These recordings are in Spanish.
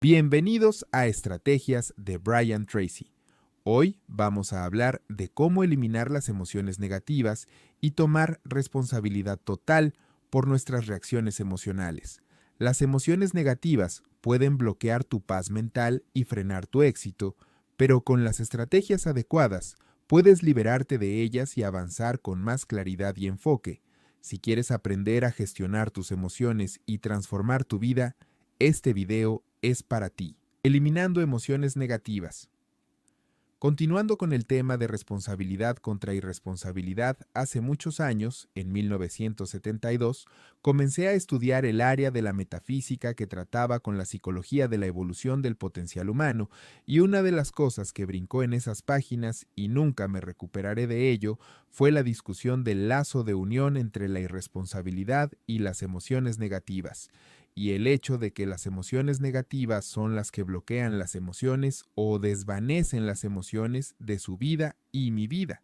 Bienvenidos a Estrategias de Brian Tracy. Hoy vamos a hablar de cómo eliminar las emociones negativas y tomar responsabilidad total por nuestras reacciones emocionales. Las emociones negativas pueden bloquear tu paz mental y frenar tu éxito, pero con las estrategias adecuadas puedes liberarte de ellas y avanzar con más claridad y enfoque. Si quieres aprender a gestionar tus emociones y transformar tu vida, este video es para ti. Eliminando emociones negativas. Continuando con el tema de responsabilidad contra irresponsabilidad, hace muchos años, en 1972, comencé a estudiar el área de la metafísica que trataba con la psicología de la evolución del potencial humano, y una de las cosas que brincó en esas páginas, y nunca me recuperaré de ello, fue la discusión del lazo de unión entre la irresponsabilidad y las emociones negativas, y el hecho de que las emociones negativas son las que bloquean las emociones o desvanecen las emociones de su vida y mi vida.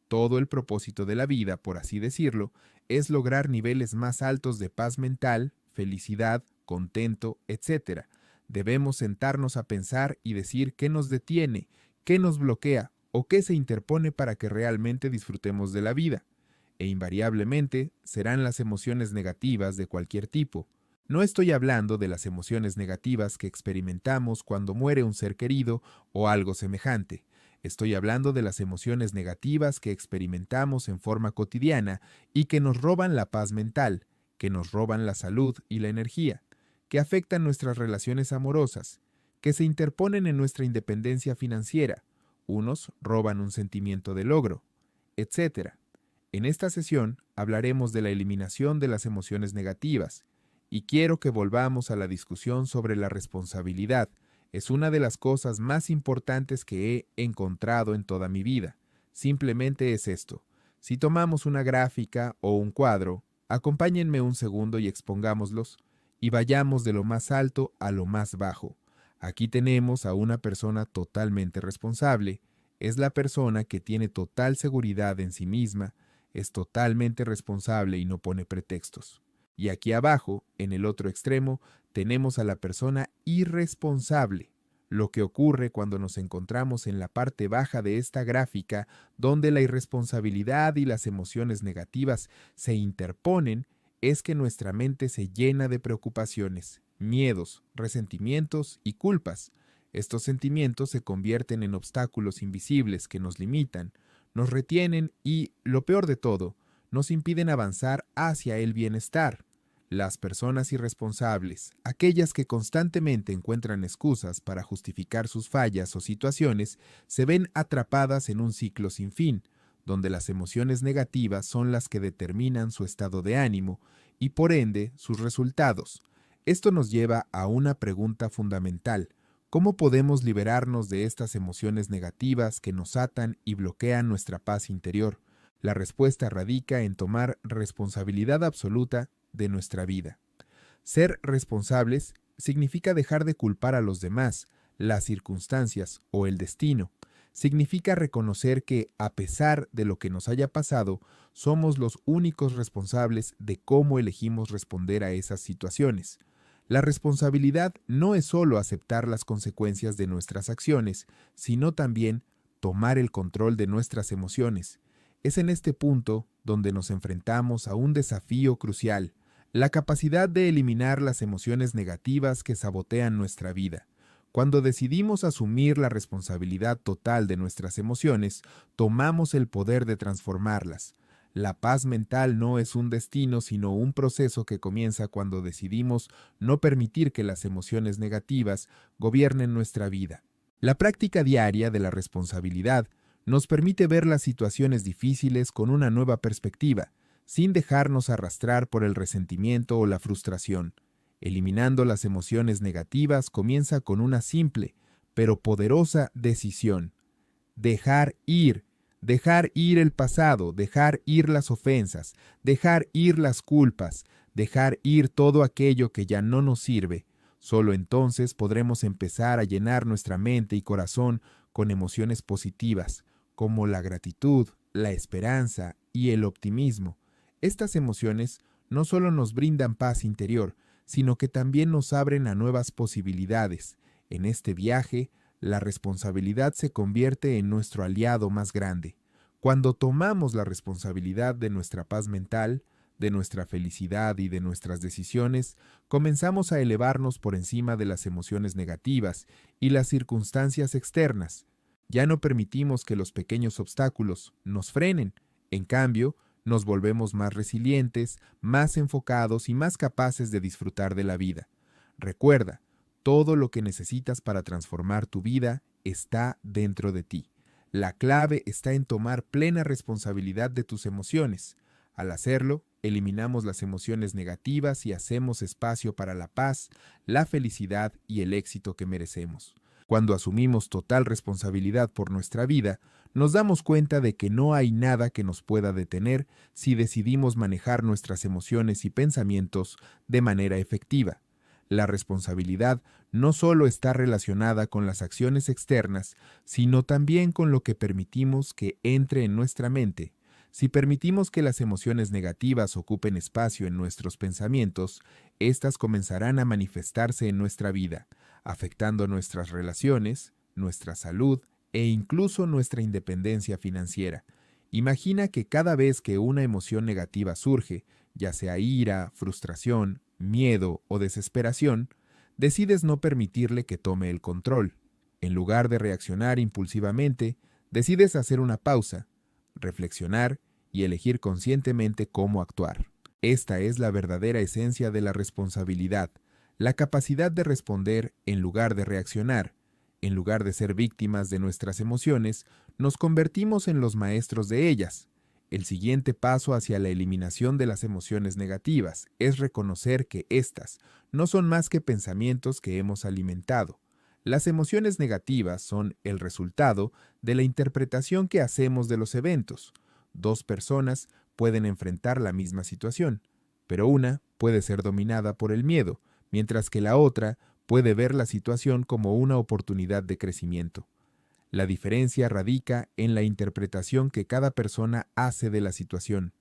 Todo el propósito de la vida, por así decirlo, es lograr niveles más altos de paz mental, felicidad, contento, etc. Debemos sentarnos a pensar y decir qué nos detiene, qué nos bloquea o qué se interpone para que realmente disfrutemos de la vida. E invariablemente serán las emociones negativas de cualquier tipo. No estoy hablando de las emociones negativas que experimentamos cuando muere un ser querido o algo semejante. Estoy hablando de las emociones negativas que experimentamos en forma cotidiana y que nos roban la paz mental, que nos roban la salud y la energía, que afectan nuestras relaciones amorosas, que se interponen en nuestra independencia financiera. Unos roban un sentimiento de logro, etc. En esta sesión hablaremos de la eliminación de las emociones negativas. Y quiero que volvamos a la discusión sobre la responsabilidad. Es una de las cosas más importantes que he encontrado en toda mi vida. Simplemente es esto. Si tomamos una gráfica o un cuadro, acompáñenme un segundo y expongámoslos, y vayamos de lo más alto a lo más bajo. Aquí tenemos a una persona totalmente responsable. Es la persona que tiene total seguridad en sí misma, es totalmente responsable y no pone pretextos. Y aquí abajo, en el otro extremo, tenemos a la persona irresponsable. Lo que ocurre cuando nos encontramos en la parte baja de esta gráfica, donde la irresponsabilidad y las emociones negativas se interponen, es que nuestra mente se llena de preocupaciones, miedos, resentimientos y culpas. Estos sentimientos se convierten en obstáculos invisibles que nos limitan, nos retienen y, lo peor de todo, nos impiden avanzar hacia el bienestar. Las personas irresponsables, aquellas que constantemente encuentran excusas para justificar sus fallas o situaciones, se ven atrapadas en un ciclo sin fin, donde las emociones negativas son las que determinan su estado de ánimo y por ende sus resultados. Esto nos lleva a una pregunta fundamental: ¿cómo podemos liberarnos de estas emociones negativas que nos atan y bloquean nuestra paz interior? La respuesta radica en tomar responsabilidad absoluta de nuestra vida. Ser responsables significa dejar de culpar a los demás, las circunstancias o el destino. Significa reconocer que, a pesar de lo que nos haya pasado, somos los únicos responsables de cómo elegimos responder a esas situaciones. La responsabilidad no es solo aceptar las consecuencias de nuestras acciones, sino también tomar el control de nuestras emociones. Es en este punto donde nos enfrentamos a un desafío crucial: la capacidad de eliminar las emociones negativas que sabotean nuestra vida. Cuando decidimos asumir la responsabilidad total de nuestras emociones, tomamos el poder de transformarlas. La paz mental no es un destino, sino un proceso que comienza cuando decidimos no permitir que las emociones negativas gobiernen nuestra vida. La práctica diaria de la responsabilidad nos permite ver las situaciones difíciles con una nueva perspectiva, sin dejarnos arrastrar por el resentimiento o la frustración. Eliminando las emociones negativas comienza con una simple, pero poderosa decisión: dejar ir. Dejar ir el pasado, dejar ir las ofensas, dejar ir las culpas, dejar ir todo aquello que ya no nos sirve. Solo entonces podremos empezar a llenar nuestra mente y corazón con emociones positivas, como la gratitud, la esperanza y el optimismo. Estas emociones no solo nos brindan paz interior, sino que también nos abren a nuevas posibilidades. En este viaje, la responsabilidad se convierte en nuestro aliado más grande. Cuando tomamos la responsabilidad de nuestra paz mental, de nuestra felicidad y de nuestras decisiones, comenzamos a elevarnos por encima de las emociones negativas y las circunstancias externas. Ya no permitimos que los pequeños obstáculos nos frenen. En cambio, nos volvemos más resilientes, más enfocados y más capaces de disfrutar de la vida. Recuerda, todo lo que necesitas para transformar tu vida está dentro de ti. La clave está en tomar plena responsabilidad de tus emociones. Al hacerlo, eliminamos las emociones negativas y hacemos espacio para la paz, la felicidad y el éxito que merecemos. Cuando asumimos total responsabilidad por nuestra vida, nos damos cuenta de que no hay nada que nos pueda detener si decidimos manejar nuestras emociones y pensamientos de manera efectiva. La responsabilidad no solo está relacionada con las acciones externas, sino también con lo que permitimos que entre en nuestra mente. Si permitimos que las emociones negativas ocupen espacio en nuestros pensamientos, éstas comenzarán a manifestarse en nuestra vida, afectando nuestras relaciones, nuestra salud e incluso nuestra independencia financiera. Imagina que cada vez que una emoción negativa surge, ya sea ira, frustración, miedo o desesperación, decides no permitirle que tome el control. En lugar de reaccionar impulsivamente, decides hacer una pausa, reflexionar y elegir conscientemente cómo actuar. Esta es la verdadera esencia de la responsabilidad, la capacidad de responder en lugar de reaccionar. En lugar de ser víctimas de nuestras emociones, nos convertimos en los maestros de ellas. El siguiente paso hacia la eliminación de las emociones negativas es reconocer que éstas no son más que pensamientos que hemos alimentado. Las emociones negativas son el resultado de la interpretación que hacemos de los eventos. Dos personas pueden enfrentar la misma situación, pero una puede ser dominada por el miedo, mientras que la otra puede ver la situación como una oportunidad de crecimiento. La diferencia radica en la interpretación que cada persona hace de la situación.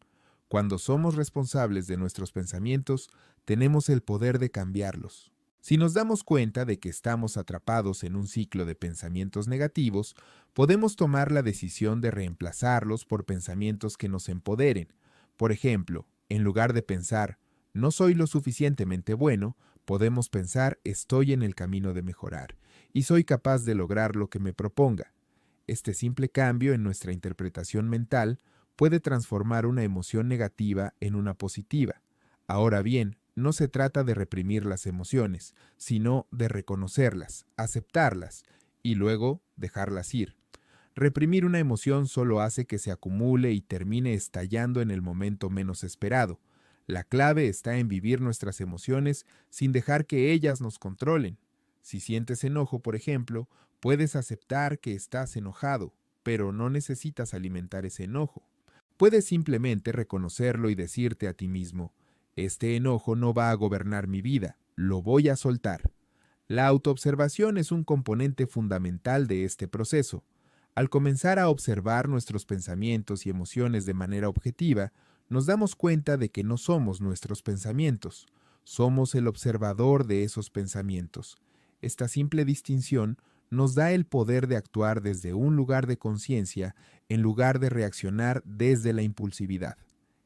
Cuando somos responsables de nuestros pensamientos, tenemos el poder de cambiarlos. Si nos damos cuenta de que estamos atrapados en un ciclo de pensamientos negativos, podemos tomar la decisión de reemplazarlos por pensamientos que nos empoderen. Por ejemplo, en lugar de pensar, no soy lo suficientemente bueno, podemos pensar, estoy en el camino de mejorar y soy capaz de lograr lo que me proponga. Este simple cambio en nuestra interpretación mental puede transformar una emoción negativa en una positiva. Ahora bien, no se trata de reprimir las emociones, sino de reconocerlas, aceptarlas y luego dejarlas ir. Reprimir una emoción solo hace que se acumule y termine estallando en el momento menos esperado. La clave está en vivir nuestras emociones sin dejar que ellas nos controlen. Si sientes enojo, por ejemplo, puedes aceptar que estás enojado, pero no necesitas alimentar ese enojo. Puedes simplemente reconocerlo y decirte a ti mismo, este enojo no va a gobernar mi vida, lo voy a soltar. La autoobservación es un componente fundamental de este proceso. Al comenzar a observar nuestros pensamientos y emociones de manera objetiva, nos damos cuenta de que no somos nuestros pensamientos, somos el observador de esos pensamientos. Esta simple distinción nos da el poder de actuar desde un lugar de conciencia en lugar de reaccionar desde la impulsividad.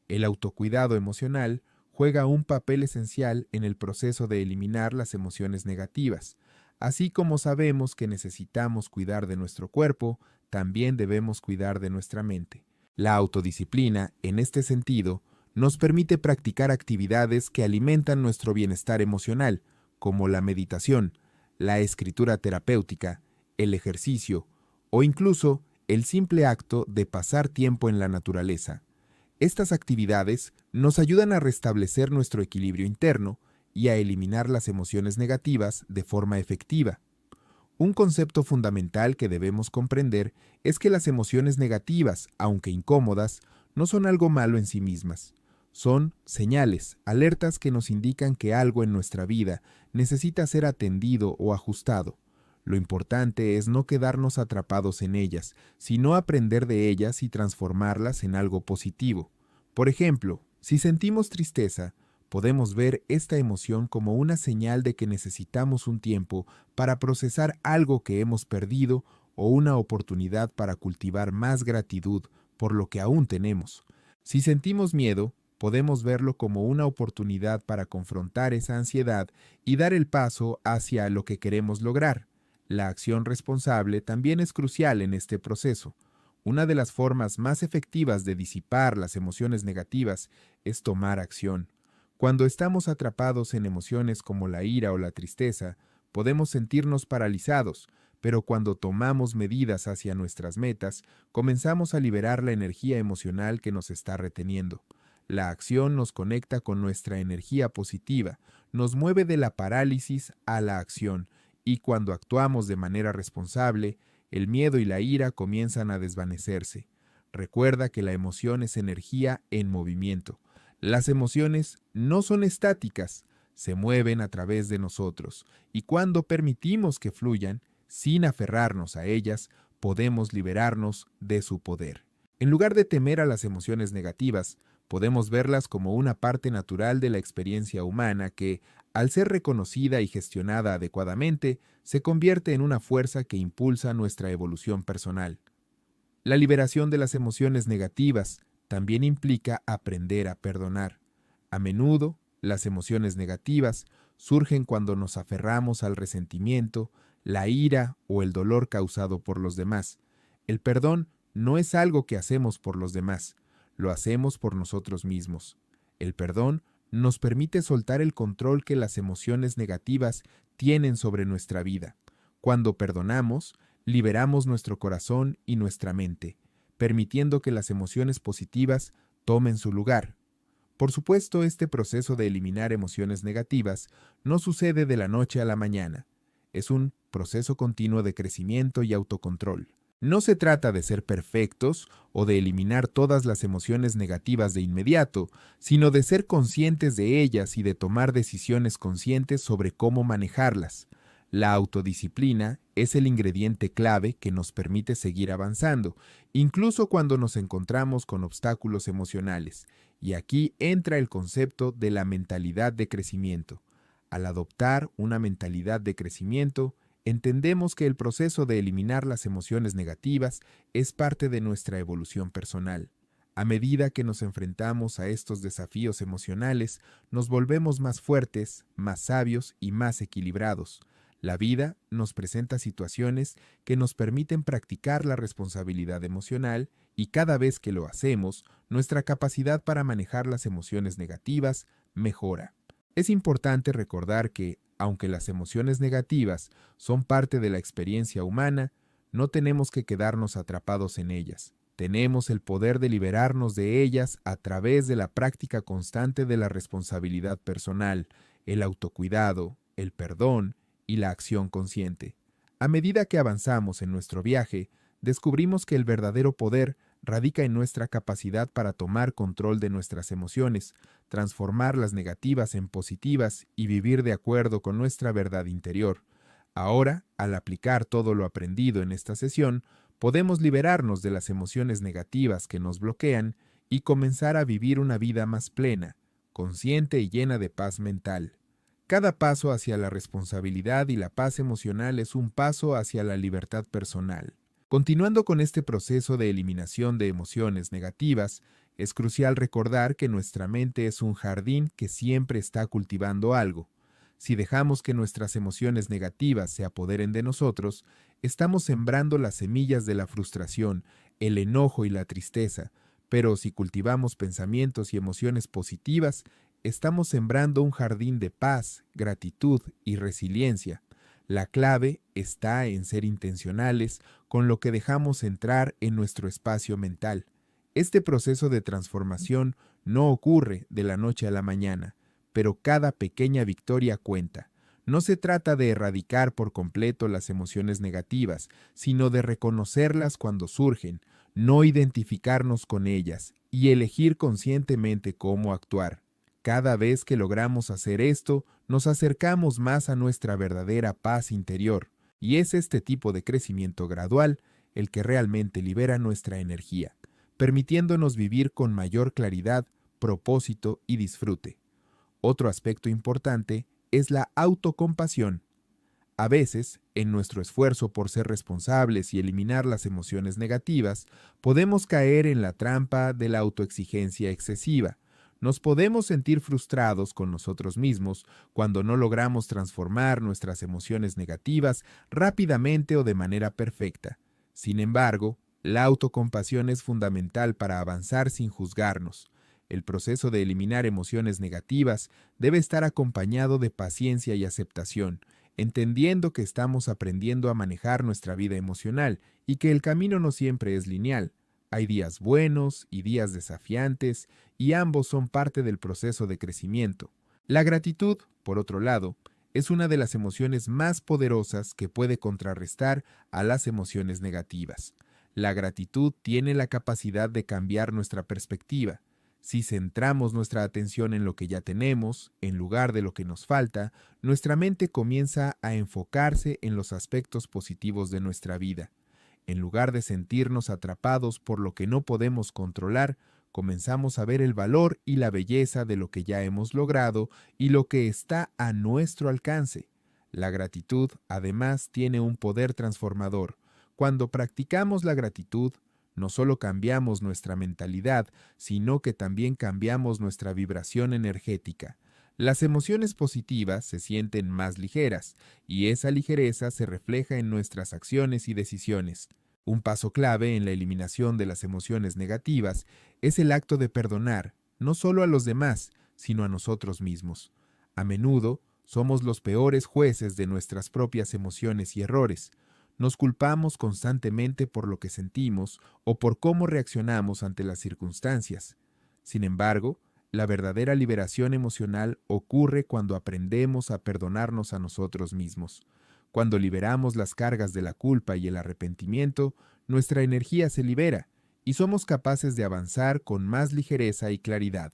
El autocuidado emocional juega un papel esencial en el proceso de eliminar las emociones negativas. Así como sabemos que necesitamos cuidar de nuestro cuerpo, también debemos cuidar de nuestra mente. La autodisciplina, en este sentido, nos permite practicar actividades que alimentan nuestro bienestar emocional, como la meditación, la escritura terapéutica, el ejercicio o incluso el simple acto de pasar tiempo en la naturaleza. Estas actividades nos ayudan a restablecer nuestro equilibrio interno y a eliminar las emociones negativas de forma efectiva. Un concepto fundamental que debemos comprender es que las emociones negativas, aunque incómodas, no son algo malo en sí mismas. Son señales, alertas que nos indican que algo en nuestra vida necesita ser atendido o ajustado. Lo importante es no quedarnos atrapados en ellas, sino aprender de ellas y transformarlas en algo positivo. Por ejemplo, si sentimos tristeza, podemos ver esta emoción como una señal de que necesitamos un tiempo para procesar algo que hemos perdido o una oportunidad para cultivar más gratitud por lo que aún tenemos. Si sentimos miedo, podemos verlo como una oportunidad para confrontar esa ansiedad y dar el paso hacia lo que queremos lograr. La acción responsable también es crucial en este proceso. Una de las formas más efectivas de disipar las emociones negativas es tomar acción. Cuando estamos atrapados en emociones como la ira o la tristeza, podemos sentirnos paralizados, pero cuando tomamos medidas hacia nuestras metas, comenzamos a liberar la energía emocional que nos está reteniendo. La acción nos conecta con nuestra energía positiva, nos mueve de la parálisis a la acción, y cuando actuamos de manera responsable, el miedo y la ira comienzan a desvanecerse. Recuerda que la emoción es energía en movimiento. Las emociones no son estáticas, se mueven a través de nosotros, y cuando permitimos que fluyan, sin aferrarnos a ellas, podemos liberarnos de su poder. En lugar de temer a las emociones negativas, podemos verlas como una parte natural de la experiencia humana que, al ser reconocida y gestionada adecuadamente, se convierte en una fuerza que impulsa nuestra evolución personal. La liberación de las emociones negativas también implica aprender a perdonar. A menudo, las emociones negativas surgen cuando nos aferramos al resentimiento, la ira o el dolor causado por los demás. El perdón no es algo que hacemos por los demás, lo hacemos por nosotros mismos. El perdón nos permite soltar el control que las emociones negativas tienen sobre nuestra vida. Cuando perdonamos, liberamos nuestro corazón y nuestra mente, permitiendo que las emociones positivas tomen su lugar. Por supuesto, este proceso de eliminar emociones negativas no sucede de la noche a la mañana. Es un proceso continuo de crecimiento y autocontrol. No se trata de ser perfectos o de eliminar todas las emociones negativas de inmediato, sino de ser conscientes de ellas y de tomar decisiones conscientes sobre cómo manejarlas. La autodisciplina es el ingrediente clave que nos permite seguir avanzando, incluso cuando nos encontramos con obstáculos emocionales. Y aquí entra el concepto de la mentalidad de crecimiento. Al adoptar una mentalidad de crecimiento, entendemos que el proceso de eliminar las emociones negativas es parte de nuestra evolución personal. A medida que nos enfrentamos a estos desafíos emocionales, nos volvemos más fuertes, más sabios y más equilibrados. La vida nos presenta situaciones que nos permiten practicar la responsabilidad emocional y cada vez que lo hacemos, nuestra capacidad para manejar las emociones negativas mejora. Es importante recordar que, aunque las emociones negativas son parte de la experiencia humana, no tenemos que quedarnos atrapados en ellas. Tenemos el poder de liberarnos de ellas a través de la práctica constante de la responsabilidad personal, el autocuidado, el perdón y la acción consciente. A medida que avanzamos en nuestro viaje, descubrimos que el verdadero poder radica en nuestra capacidad para tomar control de nuestras emociones, transformar las negativas en positivas y vivir de acuerdo con nuestra verdad interior. Ahora, al aplicar todo lo aprendido en esta sesión, podemos liberarnos de las emociones negativas que nos bloquean y comenzar a vivir una vida más plena, consciente y llena de paz mental. Cada paso hacia la responsabilidad y la paz emocional es un paso hacia la libertad personal. Continuando con este proceso de eliminación de emociones negativas, es crucial recordar que nuestra mente es un jardín que siempre está cultivando algo. Si dejamos que nuestras emociones negativas se apoderen de nosotros, estamos sembrando las semillas de la frustración, el enojo y la tristeza, pero si cultivamos pensamientos y emociones positivas, estamos sembrando un jardín de paz, gratitud y resiliencia. La clave está en ser intencionales con lo que dejamos entrar en nuestro espacio mental. Este proceso de transformación no ocurre de la noche a la mañana, pero cada pequeña victoria cuenta. No se trata de erradicar por completo las emociones negativas, sino de reconocerlas cuando surgen, no identificarnos con ellas y elegir conscientemente cómo actuar. Cada vez que logramos hacer esto, nos acercamos más a nuestra verdadera paz interior, y es este tipo de crecimiento gradual el que realmente libera nuestra energía, permitiéndonos vivir con mayor claridad, propósito y disfrute. Otro aspecto importante es la autocompasión. A veces, en nuestro esfuerzo por ser responsables y eliminar las emociones negativas, podemos caer en la trampa de la autoexigencia excesiva. Nos podemos sentir frustrados con nosotros mismos cuando no logramos transformar nuestras emociones negativas rápidamente o de manera perfecta. Sin embargo, la autocompasión es fundamental para avanzar sin juzgarnos. El proceso de eliminar emociones negativas debe estar acompañado de paciencia y aceptación, entendiendo que estamos aprendiendo a manejar nuestra vida emocional y que el camino no siempre es lineal. Hay días buenos y días desafiantes, y ambos son parte del proceso de crecimiento. La gratitud, por otro lado, es una de las emociones más poderosas que puede contrarrestar a las emociones negativas. La gratitud tiene la capacidad de cambiar nuestra perspectiva. Si centramos nuestra atención en lo que ya tenemos, en lugar de lo que nos falta, nuestra mente comienza a enfocarse en los aspectos positivos de nuestra vida. En lugar de sentirnos atrapados por lo que no podemos controlar, comenzamos a ver el valor y la belleza de lo que ya hemos logrado y lo que está a nuestro alcance. La gratitud, además, tiene un poder transformador. Cuando practicamos la gratitud, no solo cambiamos nuestra mentalidad, sino que también cambiamos nuestra vibración energética. Las emociones positivas se sienten más ligeras, y esa ligereza se refleja en nuestras acciones y decisiones. Un paso clave en la eliminación de las emociones negativas es el acto de perdonar, no solo a los demás, sino a nosotros mismos. A menudo, somos los peores jueces de nuestras propias emociones y errores. Nos culpamos constantemente por lo que sentimos o por cómo reaccionamos ante las circunstancias. Sin embargo, la verdadera liberación emocional ocurre cuando aprendemos a perdonarnos a nosotros mismos. Cuando liberamos las cargas de la culpa y el arrepentimiento, nuestra energía se libera y somos capaces de avanzar con más ligereza y claridad.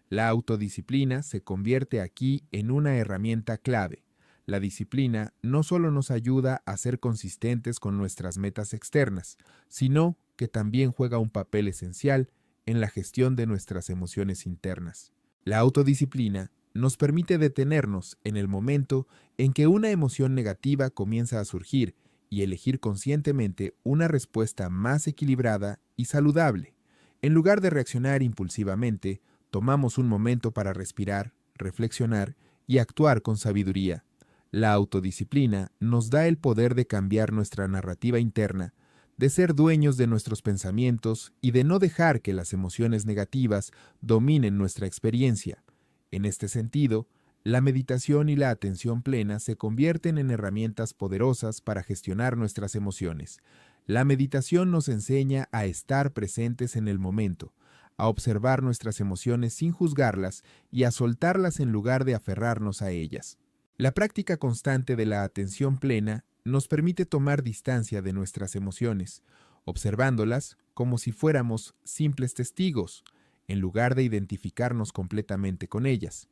La autodisciplina se convierte aquí en una herramienta clave. La disciplina no solo nos ayuda a ser consistentes con nuestras metas externas, sino que también juega un papel esencial en la gestión de nuestras emociones internas. La autodisciplina nos permite detenernos en el momento en que una emoción negativa comienza a surgir y elegir conscientemente una respuesta más equilibrada y saludable. En lugar de reaccionar impulsivamente, tomamos un momento para respirar, reflexionar y actuar con sabiduría. La autodisciplina nos da el poder de cambiar nuestra narrativa interna, de ser dueños de nuestros pensamientos y de no dejar que las emociones negativas dominen nuestra experiencia. En este sentido, la meditación y la atención plena se convierten en herramientas poderosas para gestionar nuestras emociones. La meditación nos enseña a estar presentes en el momento, a observar nuestras emociones sin juzgarlas y a soltarlas en lugar de aferrarnos a ellas. La práctica constante de la atención plena nos permite tomar distancia de nuestras emociones, observándolas como si fuéramos simples testigos, en lugar de identificarnos completamente con ellas.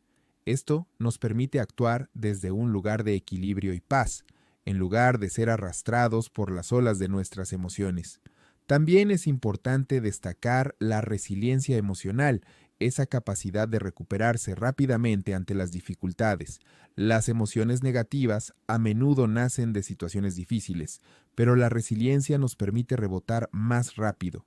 Esto nos permite actuar desde un lugar de equilibrio y paz, en lugar de ser arrastrados por las olas de nuestras emociones. También es importante destacar la resiliencia emocional, esa capacidad de recuperarse rápidamente ante las dificultades. Las emociones negativas a menudo nacen de situaciones difíciles, pero la resiliencia nos permite rebotar más rápido.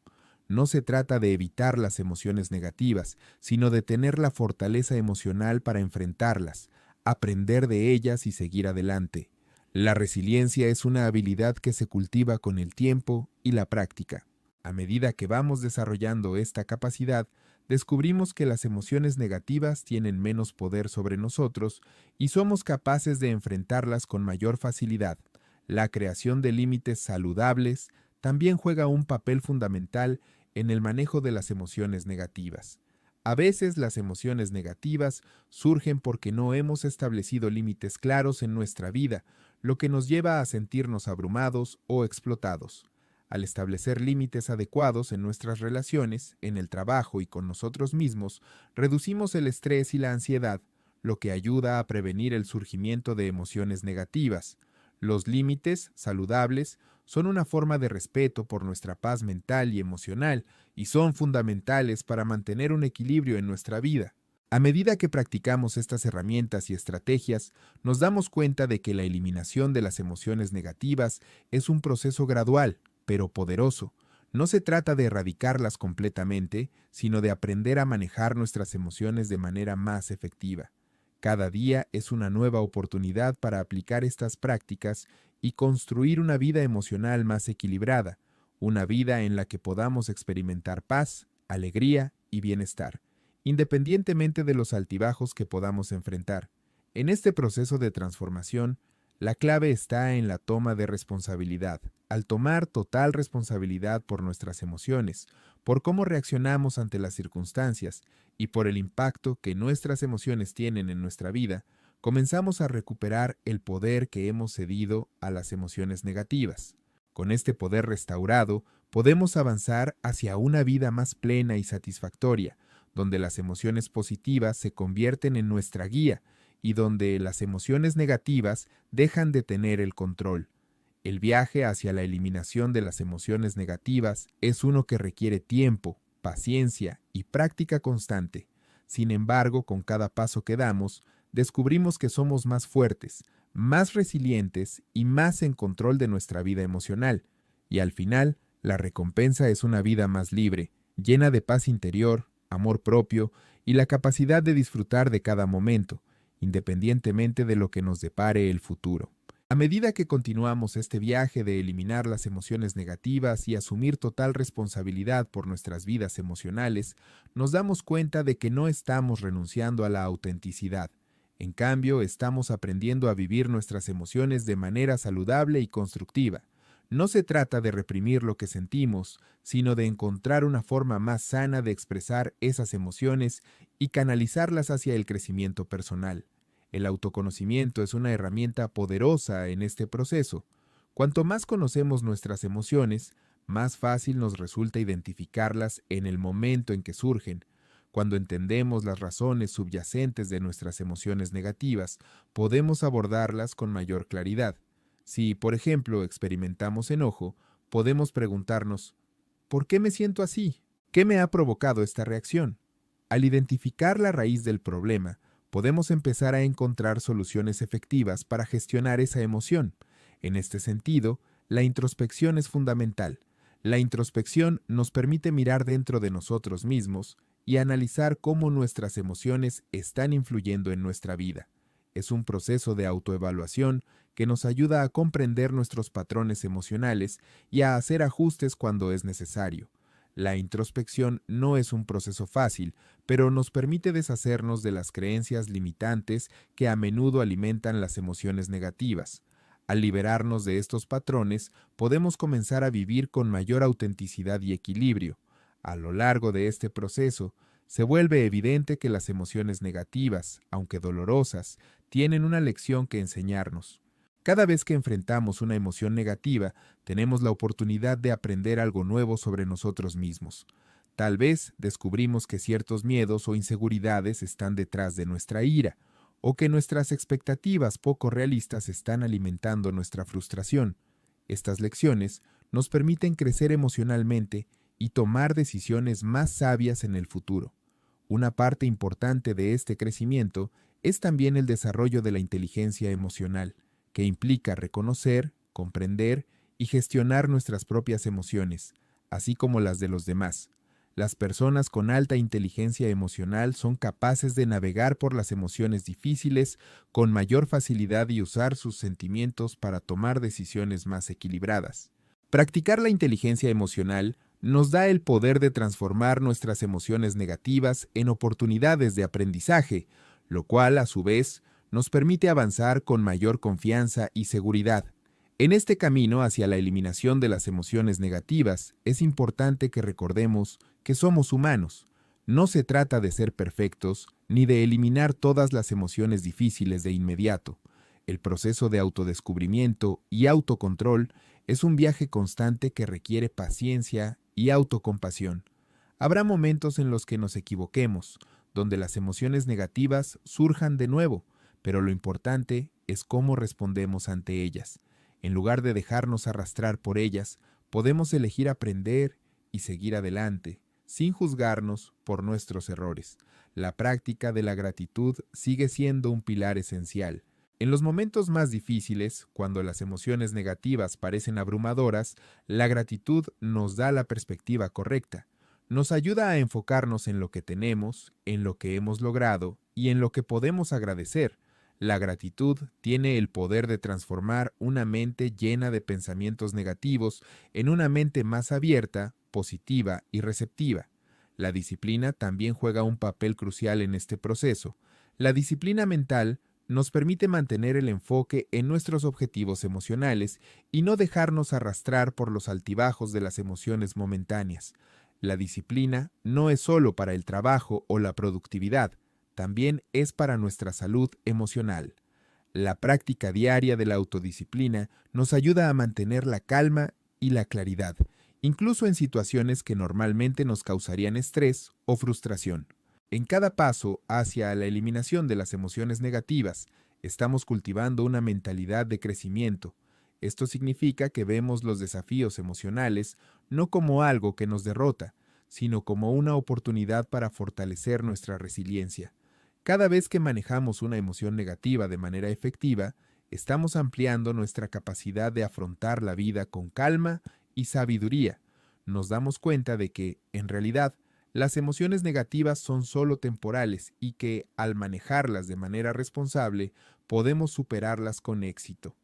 No se trata de evitar las emociones negativas, sino de tener la fortaleza emocional para enfrentarlas, aprender de ellas y seguir adelante. La resiliencia es una habilidad que se cultiva con el tiempo y la práctica. A medida que vamos desarrollando esta capacidad, descubrimos que las emociones negativas tienen menos poder sobre nosotros y somos capaces de enfrentarlas con mayor facilidad. La creación de límites saludables también juega un papel fundamental en el manejo de las emociones negativas. A veces las emociones negativas surgen porque no hemos establecido límites claros en nuestra vida, lo que nos lleva a sentirnos abrumados o explotados. Al establecer límites adecuados en nuestras relaciones, en el trabajo y con nosotros mismos, reducimos el estrés y la ansiedad, lo que ayuda a prevenir el surgimiento de emociones negativas. Los límites saludables son una forma de respeto por nuestra paz mental y emocional y son fundamentales para mantener un equilibrio en nuestra vida. A medida que practicamos estas herramientas y estrategias, nos damos cuenta de que la eliminación de las emociones negativas es un proceso gradual, pero poderoso. No se trata de erradicarlas completamente, sino de aprender a manejar nuestras emociones de manera más efectiva. Cada día es una nueva oportunidad para aplicar estas prácticas y construir una vida emocional más equilibrada, una vida en la que podamos experimentar paz, alegría y bienestar, independientemente de los altibajos que podamos enfrentar. En este proceso de transformación, la clave está en la toma de responsabilidad. Al tomar total responsabilidad por nuestras emociones, por cómo reaccionamos ante las circunstancias y por el impacto que nuestras emociones tienen en nuestra vida, comenzamos a recuperar el poder que hemos cedido a las emociones negativas. Con este poder restaurado, podemos avanzar hacia una vida más plena y satisfactoria, donde las emociones positivas se convierten en nuestra guía y donde las emociones negativas dejan de tener el control. El viaje hacia la eliminación de las emociones negativas es uno que requiere tiempo, paciencia y práctica constante. Sin embargo, con cada paso que damos, descubrimos que somos más fuertes, más resilientes y más en control de nuestra vida emocional. Y al final, la recompensa es una vida más libre, llena de paz interior, amor propio y la capacidad de disfrutar de cada momento, independientemente de lo que nos depare el futuro. A medida que continuamos este viaje de eliminar las emociones negativas y asumir total responsabilidad por nuestras vidas emocionales, nos damos cuenta de que no estamos renunciando a la autenticidad. En cambio, estamos aprendiendo a vivir nuestras emociones de manera saludable y constructiva. No se trata de reprimir lo que sentimos, sino de encontrar una forma más sana de expresar esas emociones y canalizarlas hacia el crecimiento personal. El autoconocimiento es una herramienta poderosa en este proceso. Cuanto más conocemos nuestras emociones, más fácil nos resulta identificarlas en el momento en que surgen. Cuando entendemos las razones subyacentes de nuestras emociones negativas, podemos abordarlas con mayor claridad. Si, por ejemplo, experimentamos enojo, podemos preguntarnos, ¿por qué me siento así? ¿Qué me ha provocado esta reacción? Al identificar la raíz del problema, podemos empezar a encontrar soluciones efectivas para gestionar esa emoción. En este sentido, la introspección es fundamental. La introspección nos permite mirar dentro de nosotros mismos y analizar cómo nuestras emociones están influyendo en nuestra vida. Es un proceso de autoevaluación que nos ayuda a comprender nuestros patrones emocionales y a hacer ajustes cuando es necesario. La introspección no es un proceso fácil, pero nos permite deshacernos de las creencias limitantes que a menudo alimentan las emociones negativas. Al liberarnos de estos patrones, podemos comenzar a vivir con mayor autenticidad y equilibrio. A lo largo de este proceso, se vuelve evidente que las emociones negativas, aunque dolorosas, tienen una lección que enseñarnos. Cada vez que enfrentamos una emoción negativa, tenemos la oportunidad de aprender algo nuevo sobre nosotros mismos. Tal vez descubrimos que ciertos miedos o inseguridades están detrás de nuestra ira, o que nuestras expectativas poco realistas están alimentando nuestra frustración. Estas lecciones nos permiten crecer emocionalmente y tomar decisiones más sabias en el futuro. Una parte importante de este crecimiento es también el desarrollo de la inteligencia emocional, que implica reconocer, comprender y gestionar nuestras propias emociones, así como las de los demás. Las personas con alta inteligencia emocional son capaces de navegar por las emociones difíciles con mayor facilidad y usar sus sentimientos para tomar decisiones más equilibradas. Practicar la inteligencia emocional nos da el poder de transformar nuestras emociones negativas en oportunidades de aprendizaje, lo cual, a su vez, nos permite avanzar con mayor confianza y seguridad. En este camino hacia la eliminación de las emociones negativas, es importante que recordemos que somos humanos. No se trata de ser perfectos ni de eliminar todas las emociones difíciles de inmediato. El proceso de autodescubrimiento y autocontrol es un viaje constante que requiere paciencia y autocompasión. Habrá momentos en los que nos equivoquemos, donde las emociones negativas surjan de nuevo, pero lo importante es cómo respondemos ante ellas. En lugar de dejarnos arrastrar por ellas, podemos elegir aprender y seguir adelante, sin juzgarnos por nuestros errores. La práctica de la gratitud sigue siendo un pilar esencial. En los momentos más difíciles, cuando las emociones negativas parecen abrumadoras, la gratitud nos da la perspectiva correcta. Nos ayuda a enfocarnos en lo que tenemos, en lo que hemos logrado y en lo que podemos agradecer. La gratitud tiene el poder de transformar una mente llena de pensamientos negativos en una mente más abierta, positiva y receptiva. La disciplina también juega un papel crucial en este proceso. La disciplina mental nos permite mantener el enfoque en nuestros objetivos emocionales y no dejarnos arrastrar por los altibajos de las emociones momentáneas. La disciplina no es solo para el trabajo o la productividad, también es para nuestra salud emocional. La práctica diaria de la autodisciplina nos ayuda a mantener la calma y la claridad, incluso en situaciones que normalmente nos causarían estrés o frustración. En cada paso hacia la eliminación de las emociones negativas, estamos cultivando una mentalidad de crecimiento. Esto significa que vemos los desafíos emocionales no como algo que nos derrota, sino como una oportunidad para fortalecer nuestra resiliencia. Cada vez que manejamos una emoción negativa de manera efectiva, estamos ampliando nuestra capacidad de afrontar la vida con calma y sabiduría. Nos damos cuenta de que, en realidad, las emociones negativas son solo temporales y que, al manejarlas de manera responsable, podemos superarlas con éxito.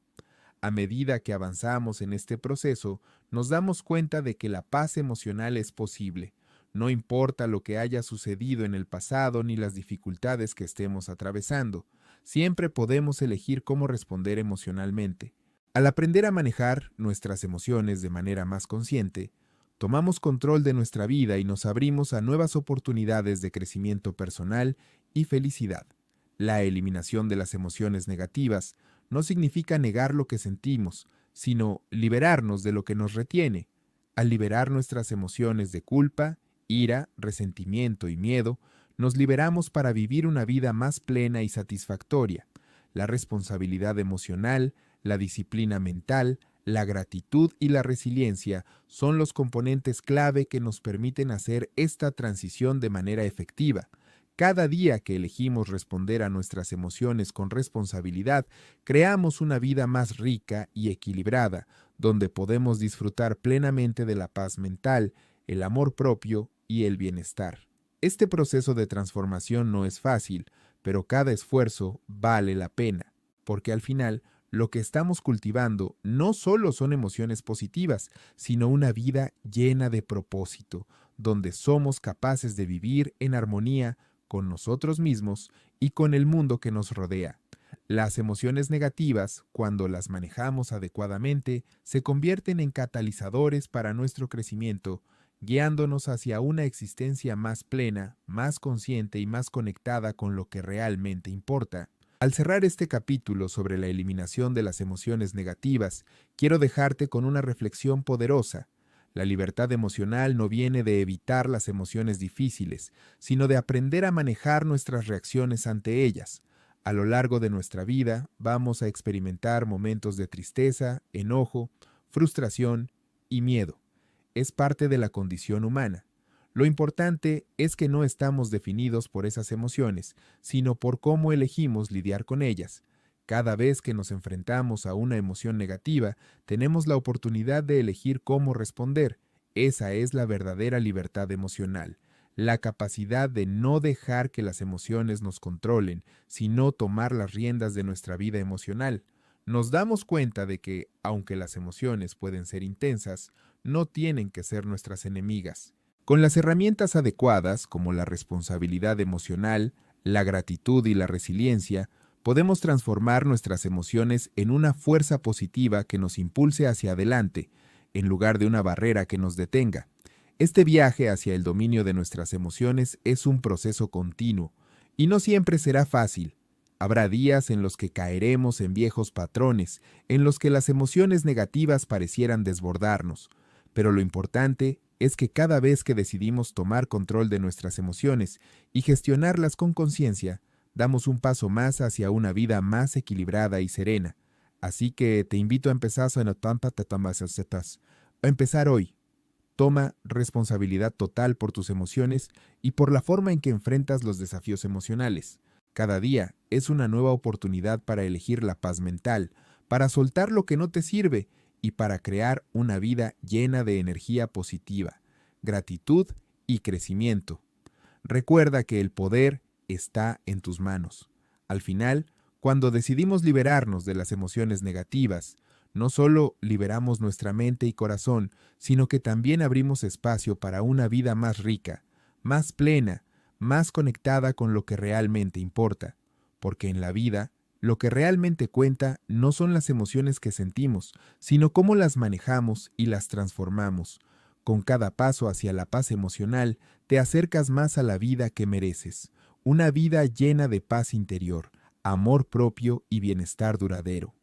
A medida que avanzamos en este proceso, nos damos cuenta de que la paz emocional es posible. No importa lo que haya sucedido en el pasado ni las dificultades que estemos atravesando, siempre podemos elegir cómo responder emocionalmente. Al aprender a manejar nuestras emociones de manera más consciente, tomamos control de nuestra vida y nos abrimos a nuevas oportunidades de crecimiento personal y felicidad. La eliminación de las emociones negativas no significa negar lo que sentimos, sino liberarnos de lo que nos retiene. Al liberar nuestras emociones de culpa, ira, resentimiento y miedo, nos liberamos para vivir una vida más plena y satisfactoria. La responsabilidad emocional, la disciplina mental, la gratitud y la resiliencia son los componentes clave que nos permiten hacer esta transición de manera efectiva. Cada día que elegimos responder a nuestras emociones con responsabilidad, creamos una vida más rica y equilibrada, donde podemos disfrutar plenamente de la paz mental, el amor propio y el bienestar. Este proceso de transformación no es fácil, pero cada esfuerzo vale la pena, porque al final lo que estamos cultivando no solo son emociones positivas, sino una vida llena de propósito, donde somos capaces de vivir en armonía con nosotros mismos y con el mundo que nos rodea. Las emociones negativas, cuando las manejamos adecuadamente, se convierten en catalizadores para nuestro crecimiento, guiándonos hacia una existencia más plena, más consciente y más conectada con lo que realmente importa. Al cerrar este capítulo sobre la eliminación de las emociones negativas, quiero dejarte con una reflexión poderosa. La libertad emocional no viene de evitar las emociones difíciles, sino de aprender a manejar nuestras reacciones ante ellas. A lo largo de nuestra vida vamos a experimentar momentos de tristeza, enojo, frustración y miedo. Es parte de la condición humana. Lo importante es que no estamos definidos por esas emociones, sino por cómo elegimos lidiar con ellas. Cada vez que nos enfrentamos a una emoción negativa, tenemos la oportunidad de elegir cómo responder. Esa es la verdadera libertad emocional, la capacidad de no dejar que las emociones nos controlen, sino tomar las riendas de nuestra vida emocional. Nos damos cuenta de que, aunque las emociones pueden ser intensas, no tienen que ser nuestras enemigas. Con las herramientas adecuadas, como la responsabilidad emocional, la gratitud y la resiliencia, podemos transformar nuestras emociones en una fuerza positiva que nos impulse hacia adelante, en lugar de una barrera que nos detenga. Este viaje hacia el dominio de nuestras emociones es un proceso continuo, y no siempre será fácil. Habrá días en los que caeremos en viejos patrones, en los que las emociones negativas parecieran desbordarnos, pero lo importante es que cada vez que decidimos tomar control de nuestras emociones y gestionarlas con conciencia, damos un paso más hacia una vida más equilibrada y serena. Así que te invito a empezar a empezar hoy. Toma responsabilidad total por tus emociones y por la forma en que enfrentas los desafíos emocionales. Cada día es una nueva oportunidad para elegir la paz mental, para soltar lo que no te sirve y para crear una vida llena de energía positiva, gratitud y crecimiento. Recuerda que el poder está en tus manos. Al final, cuando decidimos liberarnos de las emociones negativas, no solo liberamos nuestra mente y corazón, sino que también abrimos espacio para una vida más rica, más plena, más conectada con lo que realmente importa. Porque en la vida, lo que realmente cuenta no son las emociones que sentimos, sino cómo las manejamos y las transformamos. Con cada paso hacia la paz emocional, te acercas más a la vida que mereces, una vida llena de paz interior, amor propio y bienestar duradero.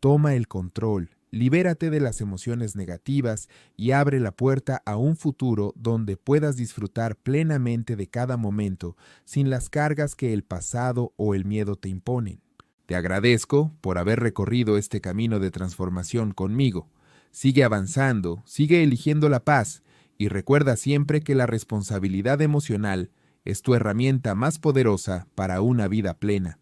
Toma el control, libérate de las emociones negativas y abre la puerta a un futuro donde puedas disfrutar plenamente de cada momento sin las cargas que el pasado o el miedo te imponen. Te agradezco por haber recorrido este camino de transformación conmigo. Sigue avanzando, sigue eligiendo la paz y recuerda siempre que la responsabilidad emocional es tu herramienta más poderosa para una vida plena.